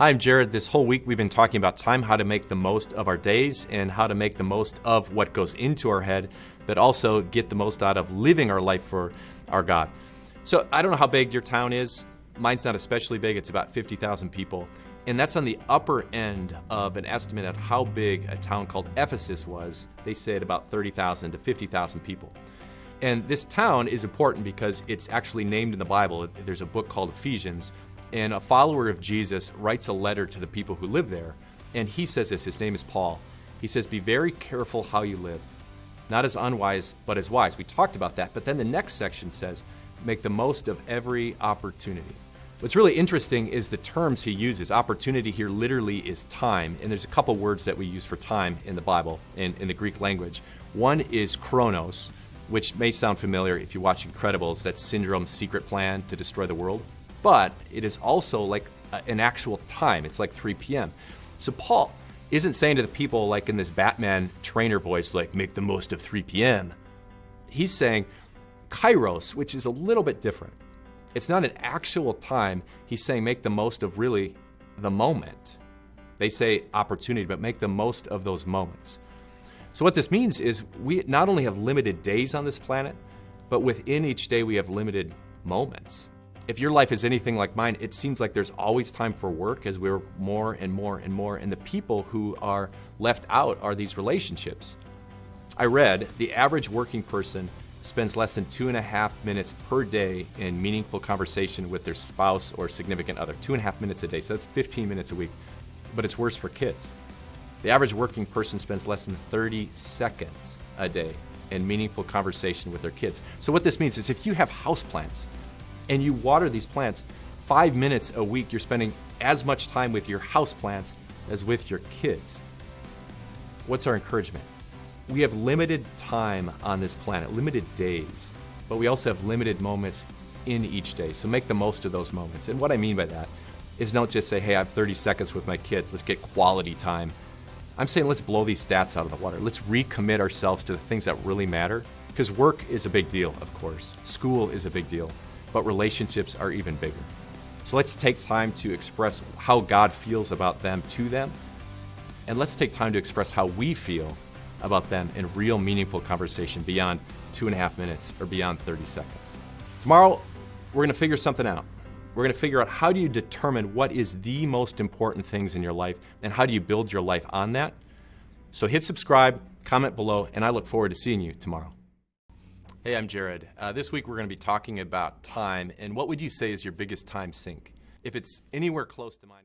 Hi, I'm Jared. This whole week we've been talking about time, how to make the most of our days, and how to make the most of what goes into our head, but also get the most out of living our life for our God. So I don't know how big your town is. Mine's not especially big. It's about 50,000 people. And that's on the upper end of an estimate at how big a town called Ephesus was. They say at about 30,000 to 50,000 people. And this town is important because it's actually named in the Bible. There's a book called Ephesians. And a follower of Jesus writes a letter to the people who live there. And he says this, his name is Paul. He says, be very careful how you live, not as unwise, but as wise. We talked about that. But then the next section says, make the most of every opportunity. What's really interesting is the terms he uses. Opportunity here literally is time. And there's a couple words that we use for time in the Bible, in the Greek language. One is chronos, which may sound familiar if you watch Incredibles. That's Syndrome's secret plan to destroy the world. But it is also like an actual time. It's like 3 p.m. So Paul isn't saying to the people like in this Batman trainer voice, like make the most of 3 p.m. He's saying kairos, which is a little bit different. It's not an actual time. He's saying make the most of really the moment. They say opportunity, but make the most of those moments. So what this means is we not only have limited days on this planet, but within each day we have limited moments. If your life is anything like mine, it seems like there's always time for work as we're more and more and more. And the people who are left out are these relationships. I read the average working person spends less than 2.5 minutes per day in meaningful conversation with their spouse or significant other. 2.5 minutes a day, so that's 15 minutes a week. But it's worse for kids. The average working person spends less than 30 seconds a day in meaningful conversation with their kids. So what this means is if you have houseplants, and you water these plants, 5 minutes a week, you're spending as much time with your houseplants as with your kids. What's our encouragement? We have limited time on this planet, limited days, but we also have limited moments in each day. So make the most of those moments. And what I mean by that is don't just say, hey, I have 30 seconds with my kids, let's get quality time. I'm saying let's blow these stats out of the water. Let's recommit ourselves to the things that really matter, because work is a big deal, of course. School is a big deal. But relationships are even bigger. So let's take time to express how God feels about them to them, and let's take time to express how we feel about them in real meaningful conversation beyond 2.5 minutes or beyond 30 seconds. Tomorrow, we're going to figure something out. We're going to figure out how do you determine what is the most important things in your life, and how do you build your life on that. So hit subscribe, comment below, and I look forward to seeing you tomorrow. Hey, I'm Jared. This week we're going to be talking about time, and what would you say is your biggest time sink? If it's anywhere close to mine.